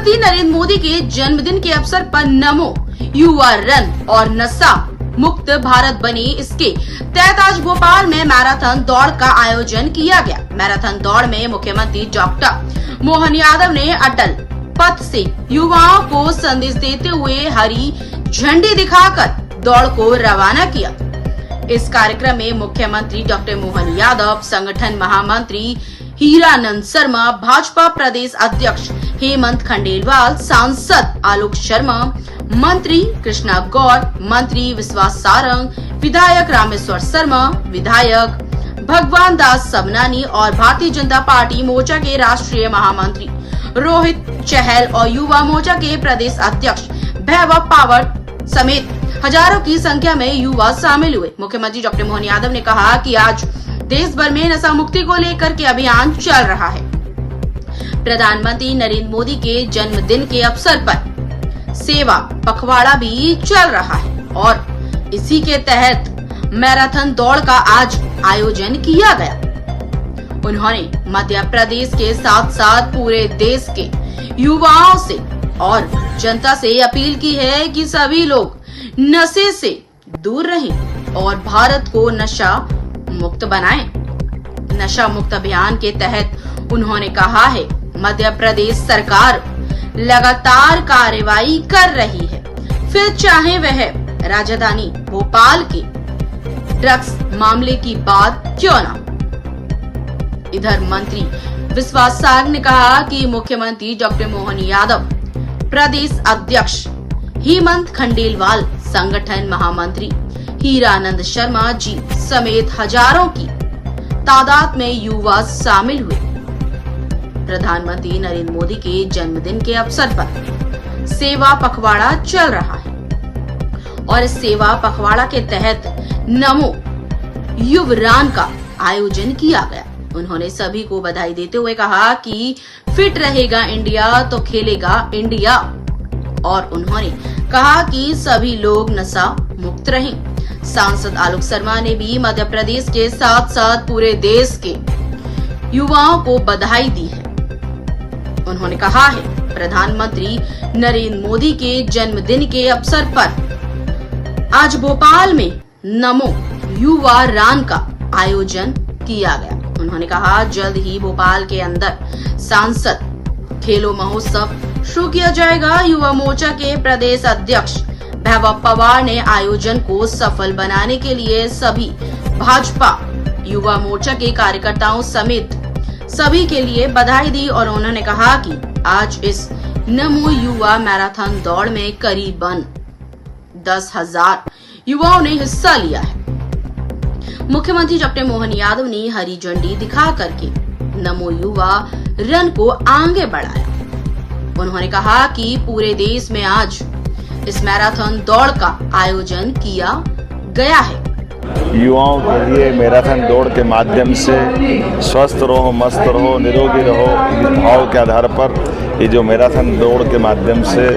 मुख्यमंत्री नरेंद्र मोदी के जन्मदिन के अवसर पर नमो युवा रन और नशा मुक्त भारत बने इसके तहत आज भोपाल में मैराथन दौड़ का आयोजन किया गया। मैराथन दौड़ में मुख्यमंत्री डॉक्टर मोहन यादव ने अटल पथ से युवाओं को संदेश देते हुए हरी झंडी दिखाकर दौड़ को रवाना किया। इस कार्यक्रम में मुख्यमंत्री डॉक्टर मोहन यादव, संगठन महामंत्री हीरानंद शर्मा, भाजपा प्रदेश अध्यक्ष हेमंत खंडेलवाल, सांसद आलोक शर्मा, मंत्री कृष्णा गौर, मंत्री विश्वास सारंग, विधायक रामेश्वर शर्मा, विधायक भगवान दास सबनानी और भारतीय जनता पार्टी मोर्चा के राष्ट्रीय महामंत्री रोहित चहल और युवा मोर्चा के प्रदेश अध्यक्ष वैभव पावर समेत हजारों की संख्या में युवा शामिल हुए। मुख्यमंत्री डॉक्टर मोहन यादव ने कहा कि आज देश भर में नशा मुक्ति को लेकर के अभियान चल रहा है। प्रधानमंत्री नरेंद्र मोदी के जन्मदिन के अवसर पर सेवा पखवाड़ा भी चल रहा है और इसी के तहत मैराथन दौड़ का आज आयोजन किया गया। उन्होंने मध्य प्रदेश के साथ साथ पूरे देश के युवाओं से और जनता से अपील की है कि सभी लोग नशे से दूर रहें और भारत को नशा मुक्त बनाएं। नशा मुक्त अभियान के तहत उन्होंने कहा है, मध्य प्रदेश सरकार लगातार कार्रवाई कर रही है, फिर चाहे वह राजधानी भोपाल के ड्रग्स मामले की बात क्यों न। इधर मंत्री विश्वास सारंग ने कहा कि मुख्यमंत्री डॉक्टर मोहन यादव, प्रदेश अध्यक्ष हेमंत खंडेलवाल, संगठन महामंत्री हीरानंद शर्मा जी समेत हजारों की तादाद में युवा शामिल हुए। प्रधानमंत्री नरेंद्र मोदी के जन्मदिन के अवसर पर सेवा पखवाड़ा चल रहा है और इस सेवा पखवाड़ा के तहत नमो युवरान का आयोजन किया गया। उन्होंने सभी को बधाई देते हुए कहा कि फिट रहेगा इंडिया तो खेलेगा इंडिया और उन्होंने कहा कि सभी लोग नशा मुक्त रहें। सांसद आलोक शर्मा ने भी मध्य प्रदेश के साथ साथ पूरे देश के युवाओं को बधाई दी है। उन्होंने कहा है, प्रधानमंत्री नरेंद्र मोदी के जन्मदिन के अवसर पर आज भोपाल में नमो युवा रन का आयोजन किया गया। उन्होंने कहा, जल्द ही भोपाल के अंदर सांसद खेलो महोत्सव शुरू किया जाएगा। युवा मोर्चा के प्रदेश अध्यक्ष वैभव पवार ने आयोजन को सफल बनाने के लिए सभी भाजपा युवा मोर्चा के कार्यकर्ताओं समेत सभी के लिए बधाई दी और उन्होंने कहा कि आज इस नमो युवा मैराथन दौड़ में करीबन 10,000 युवाओं ने हिस्सा लिया है। मुख्यमंत्री डॉक्टर मोहन यादव ने हरी झंडी दिखा करके नमो युवा रन को आगे बढ़ाया। उन्होंने कहा कि पूरे देश में आज इस मैराथन दौड़ का आयोजन किया गया है। युवाओं के लिए मैराथन दौड़ के माध्यम से स्वस्थ रहो, मस्त रहो, निरोगी रहो, इस भाव के आधार पर ये जो मैराथन दौड़ के माध्यम से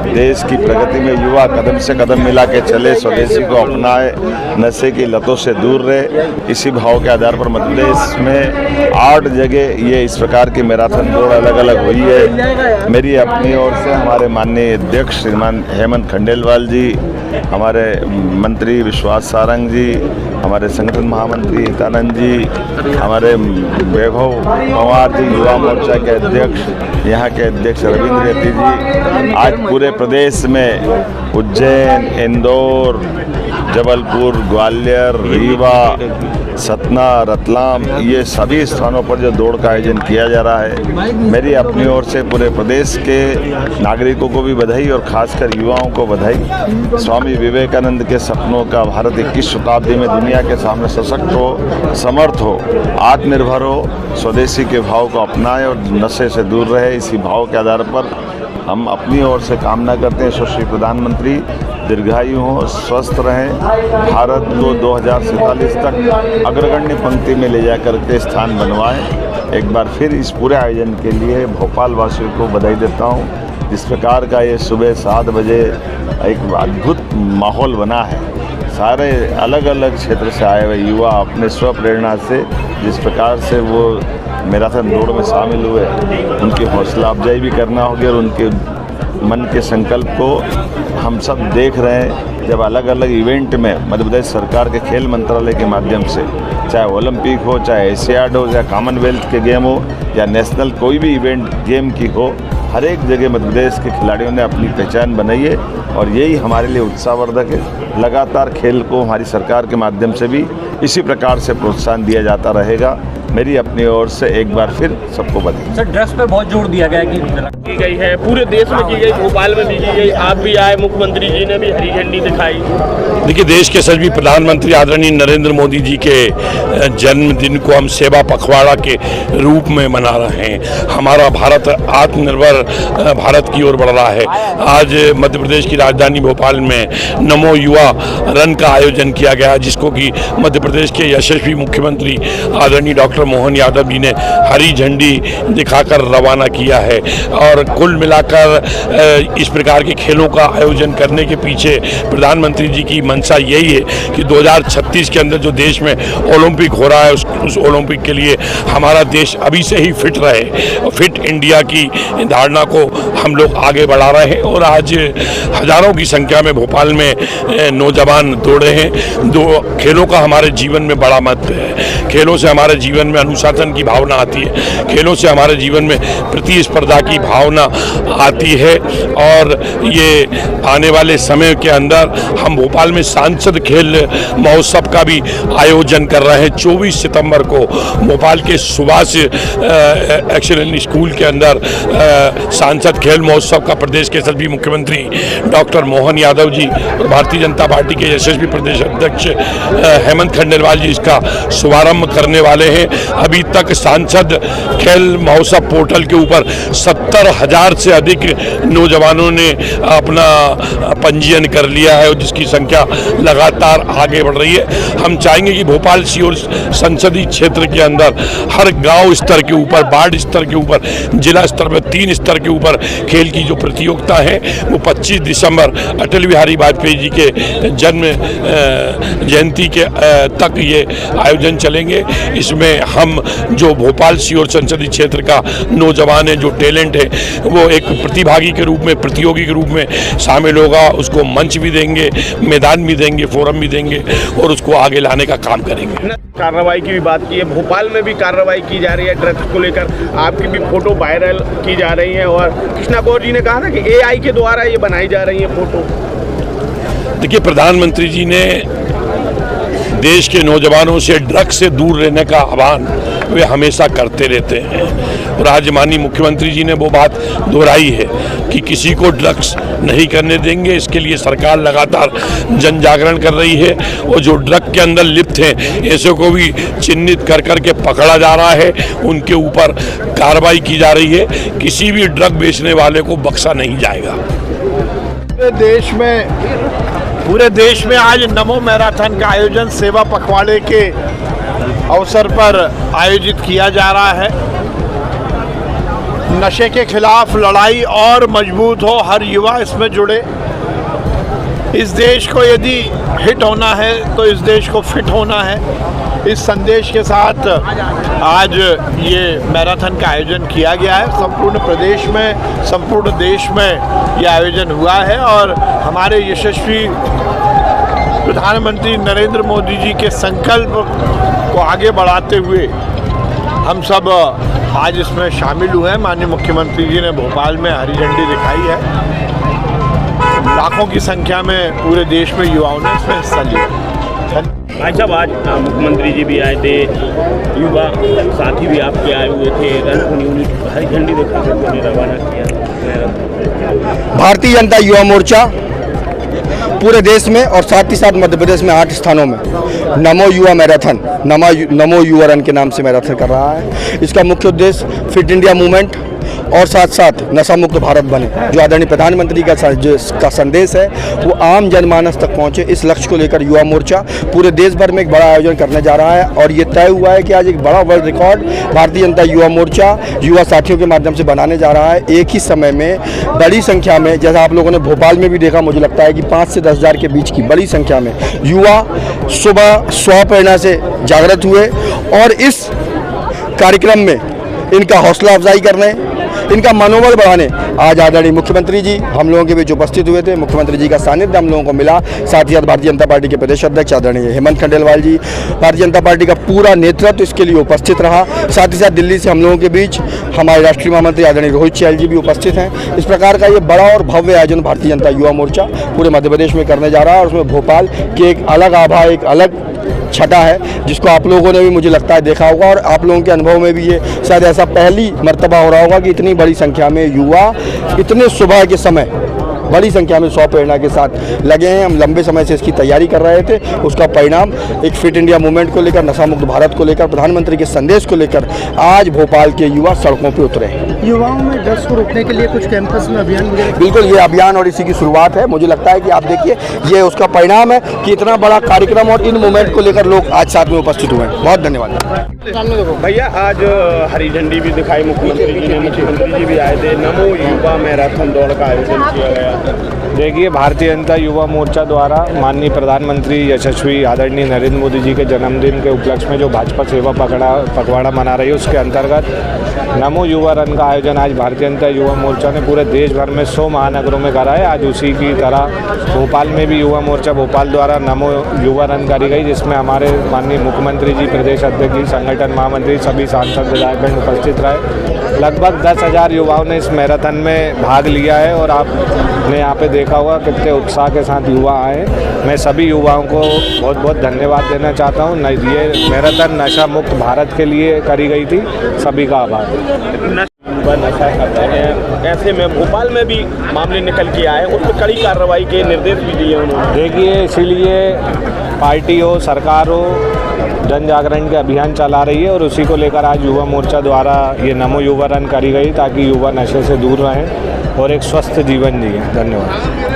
देश की प्रगति में युवा कदम से कदम मिला के चले, स्वदेशी को अपनाए, नशे की लतों से दूर रहे, इसी भाव के आधार पर मध्य प्रदेश में 8 जगह ये इस प्रकार की मैराथन दौड़ अलग अलग हुई है। मेरी अपनी ओर से हमारे माननीय अध्यक्ष श्रीमान हेमंत खंडेलवाल जी, हमारे मंत्री विश्वास सारंग जी, हमारे संगठन महामंत्री हितानंद जी, हमारे वैभव पवार जी युवा मोर्चा के अध्यक्ष, यहाँ के अध्यक्ष रविंद्र रेड्डी जी, आज पूरे प्रदेश में उज्जैन, इंदौर, जबलपुर, ग्वालियर, रीवा, सतना, रतलाम, ये सभी स्थानों पर जो दौड़ का आयोजन किया जा रहा है, मेरी अपनी ओर से पूरे प्रदेश के नागरिकों को भी बधाई और खासकर युवाओं को बधाई। स्वामी विवेकानंद के सपनों का भारत 21 शताब्दी में दुनिया के सामने सशक्त हो, समर्थ हो, आत्मनिर्भर हो, स्वदेशी के भाव को अपनाए और नशे से दूर रहे, इसी भाव के आधार पर हम अपनी ओर से कामना करते हैं यशस्वी प्रधानमंत्री दीर्घायु हों, स्वस्थ रहें, भारत को 2047 तक अग्रगण्य पंक्ति में ले जाकर के स्थान बनवाएं। एक बार फिर इस पूरे आयोजन के लिए भोपाल वासियों को बधाई देता हूं। जिस प्रकार का ये सुबह 7 बजे एक अद्भुत माहौल बना है, सारे अलग अलग क्षेत्र से आए हुए युवा अपने स्व प्रेरणा से जिस प्रकार से वो मैराथन दौड़ में शामिल हुए, उनकी हौसला अफजाई भी करना होगी और उनके मन के संकल्प को हम सब देख रहे हैं। जब अलग अलग इवेंट में मध्य प्रदेश सरकार के खेल मंत्रालय के माध्यम से, चाहे ओलंपिक हो, चाहे एशियाड हो, चाहे कॉमनवेल्थ के गेम हो या नेशनल कोई भी इवेंट गेम की हो, हर एक जगह मध्य प्रदेश के खिलाड़ियों ने अपनी पहचान बनाई है और यही हमारे लिए उत्साहवर्धक है। लगातार खेल को हमारी सरकार के माध्यम से भी इसी प्रकार से प्रोत्साहन दिया जाता रहेगा। मेरी अपनी ओर से एक बार फिर सबको बधाई। सर, ड्रग्स पे बहुत जोर दिया गया है कि की गई है, पूरे देश में की गई, भोपाल में भी की गई, आप भी आए, मुख्यमंत्री जी ने भी हरी झंडी दिखाई। देखिए, देश के सभी प्रधानमंत्री आदरणीय नरेंद्र मोदी जी के जन्मदिन को हम सेवा पखवाड़ा के रूप में मना रहे हैं। हमारा भारत आत्मनिर्भर भारत की ओर बढ़ रहा है। आज मध्य प्रदेश की राजधानी भोपाल में नमो युवा रन का आयोजन किया गया, जिसको कि मध्य प्रदेश के यशस्वी मुख्यमंत्री आदरणीय डॉक्टर मोहन यादव जी ने हरी झंडी दिखाकर रवाना किया है। और कुल मिलाकर इस प्रकार के खेलों का आयोजन करने के पीछे प्रधानमंत्री जी की मंशा यही है कि 2036 के अंदर जो देश में ओलंपिक हो रहा है, उस ओलंपिक के लिए हमारा देश अभी से ही फिट रहे। फिट इंडिया की धारणा को हम लोग आगे बढ़ा रहे हैं और आज हजारों की संख्या में भोपाल में नौजवान दौड़े हैं। खेलों का हमारे जीवन में बड़ा महत्व है। खेलों से हमारे जीवन में अनुशासन की भावना आती है, खेलों से हमारे जीवन में प्रतिस्पर्धा की भावना आती है। और ये आने वाले समय के अंदर हम भोपाल में सांसद खेल महोत्सव का भी आयोजन कर रहे हैं। 24 सितंबर को भोपाल के सुभाष एक्सीलेंट स्कूल के अंदर सांसद खेल महोत्सव का प्रदेश के सभी मुख्यमंत्री डॉक्टर मोहन यादव जी और भारतीय जनता पार्टी के यशस्वी प्रदेश अध्यक्ष हेमंत खंडेलवाल जी इसका शुभारंभ करने वाले हैं। अभी तक सांसद खेल महोत्सव पोर्टल के ऊपर 70,000 से अधिक नौजवानों ने अपना पंजीयन कर लिया है और जिसकी संख्या लगातार आगे बढ़ रही है। हम चाहेंगे कि भोपाल सीहोर संसदीय क्षेत्र के अंदर हर गांव स्तर के ऊपर, वार्ड स्तर के ऊपर, जिला स्तर पर 3 स्तर के ऊपर खेल की जो प्रतियोगिता है वो 25 दिसंबर अटल बिहारी वाजपेयी जी के जन्म जयंती के तक ये आयोजन चलेंगे। इसमें हम जो भोपाल सीहोर संसदीय क्षेत्र का नौजवान है, जो टैलेंट है, वो एक प्रतिभागी के रूप में, प्रतियोगी के रूप में शामिल होगा। उसको मंच भी देंगे, मैदान भी देंगे, फोरम भी देंगे और उसको आगे लाने का काम करेंगे। कार्रवाई की भी बात की है, भोपाल में भी कार्रवाई की जा रही है ड्रग्स को लेकर, आपकी भी फोटो वायरल की जा रही है और कृष्णा गौर जी ने कहा था कि AI के द्वारा ये बनाई जा रही है फोटो। देखिए, प्रधानमंत्री जी ने देश के नौजवानों से ड्रग्स से दूर रहने का आह्वान वे हमेशा करते रहते हैं और आज माननीय मुख्यमंत्री जी ने वो बात दोहराई है कि किसी को ड्रग्स नहीं करने देंगे। इसके लिए सरकार लगातार जन जागरण कर रही है और जो ड्रग के अंदर लिप्त हैं ऐसे को भी चिन्हित कर करके पकड़ा जा रहा है, उनके ऊपर कार्रवाई की जा रही है। किसी भी ड्रग बेचने वाले को बख्शा नहीं जाएगा। पूरे देश में आज नमो मैराथन का आयोजन सेवा पखवाड़े के अवसर पर आयोजित किया जा रहा है। नशे के खिलाफ लड़ाई और मजबूत हो, हर युवा इसमें जुड़े। इस देश को यदि हिट होना है तो इस देश को फिट होना है। इस संदेश के साथ आज ये मैराथन का आयोजन किया गया है। संपूर्ण प्रदेश में, संपूर्ण देश में ये आयोजन हुआ है और हमारे यशस्वी प्रधानमंत्री नरेंद्र मोदी जी के संकल्प को आगे बढ़ाते हुए हम सब आज इसमें शामिल हुए हैं। माननीय मुख्यमंत्री जी ने भोपाल में हरी झंडी दिखाई है। लाखों की संख्या में पूरे देश में युवाओं ने इसमें हिस्सा लिया। भाई साहब, आज मुख्यमंत्री जी भी आए थे, युवा साथी भी आपके आए हुए थे, रन यूनिट हरी झंडी दिखाकर रवाना किया। भारतीय जनता युवा मोर्चा पूरे देश में और साथ ही साथ मध्य प्रदेश में 8 स्थानों में नमो युवा मैराथन, नमो युवा रन के नाम से मैराथन कर रहा है। इसका मुख्य उद्देश्य फिट इंडिया मूवमेंट और साथ साथ नशा मुक्त भारत बने, जो आदरणीय प्रधानमंत्री का संदेश है वो आम जनमानस तक पहुंचे। इस लक्ष्य को लेकर युवा मोर्चा पूरे देश भर में एक बड़ा आयोजन करने जा रहा है और ये तय हुआ है कि आज एक बड़ा वर्ल्ड रिकॉर्ड भारतीय जनता युवा मोर्चा युवा साथियों के माध्यम से बनाने जा रहा है। एक ही समय में बड़ी संख्या में, जैसा आप लोगों ने भोपाल में भी देखा, मुझे लगता है कि 5 से 10 हज़ार के बीच की बड़ी संख्या में युवा सुबह स्वप्रेरणा से जागृत हुए और इस कार्यक्रम में इनका हौसला अफजाई करने, इनका मनोबल बढ़ाने आज आदरणीय मुख्यमंत्री जी हम लोगों के बीच उपस्थित हुए थे। मुख्यमंत्री जी का सानिध्य हम लोगों को मिला। साथ ही साथ भारतीय जनता पार्टी के प्रदेश अध्यक्ष आदरणीय हेमंत खंडेलवाल जी, भारतीय जनता पार्टी का पूरा नेतृत्व इसके लिए उपस्थित रहा। साथ ही साथ दिल्ली से हम लोगों के बीच हमारे राष्ट्रीय महामंत्री आदरणीय रोहित चहल जी भी उपस्थित हैं। इस प्रकार का ये बड़ा और भव्य आयोजन भारतीय जनता युवा मोर्चा पूरे मध्य प्रदेश में करने जा रहा है और उसमें भोपाल की एक अलग आभा, एक अलग छटा है जिसको आप लोगों ने भी मुझे लगता है देखा होगा और आप लोगों के अनुभव में भी ये शायद ऐसा पहली मर्तबा हो रहा होगा कि इतनी बड़ी संख्या में युवा इतने सुबह के समय बड़ी संख्या में 100 प्रेरणा के साथ लगे हैं। हम लंबे समय से इसकी तैयारी कर रहे थे। उसका परिणाम एक फिट इंडिया मूवमेंट को लेकर, नशा मुक्त भारत को लेकर, प्रधानमंत्री के संदेश को लेकर आज भोपाल के युवा सड़कों पर उतरे हैं। युवाओं में ड्रग्स को रोकने के लिए कुछ कैंपस में अभियान वगैरह? बिल्कुल, ये अभियान और इसी की शुरुआत है। मुझे लगता है कि आप देखिए ये उसका परिणाम है कि इतना बड़ा कार्यक्रम और इन मूवमेंट को लेकर लोग आज साथ में उपस्थित हुए हैं। बहुत धन्यवाद। भैया आज हरी झंडी भी दिखाई मुख्यमंत्री जी ने, मुख्यमंत्री जी भी आए थे। नमो युवा मैराथन दौड़ का आयोजन किया गया। देखिए, भारतीय जनता युवा मोर्चा द्वारा माननीय प्रधानमंत्री यशस्वी आदरणीय नरेंद्र मोदी जी के जन्मदिन के उपलक्ष्य में जो भाजपा सेवा पखवाड़ा मना रही है उसके अंतर्गत नमो युवा रन का आयोजन आज भारतीय जनता युवा मोर्चा ने पूरे देश भर में 100 महानगरों में करा है। आज उसी की तरह भोपाल में भी युवा मोर्चा भोपाल द्वारा नमो युवा रन करी गई, जिसमें हमारे माननीय मुख्यमंत्री जी, प्रदेश अध्यक्ष जी, संगठन महामंत्री, सभी सांसद विधायकगण उपस्थित रहे। लगभग 10,000 युवाओं ने इस मैराथन में भाग लिया है और आपने यहाँ पे देखा होगा कितने उत्साह के साथ युवा आए। मैं सभी युवाओं को बहुत बहुत धन्यवाद देना चाहता हूँ। ये मैराथन नशा मुक्त भारत के लिए करी गई थी। सभी का आभार। नशा करते हैं, ऐसे में भोपाल में भी मामले निकल के आए, उस पर कड़ी कार्रवाई के निर्देश भी दिए उन्होंने। देखिए, इसीलिए पार्टी हो, सरकार हो, जन जागरण के अभियान चला रही है और उसी को लेकर आज युवा मोर्चा द्वारा ये नमो युवा रन करी गई ताकि युवा नशे से दूर रहें और एक स्वस्थ जीवन जिए। धन्यवाद।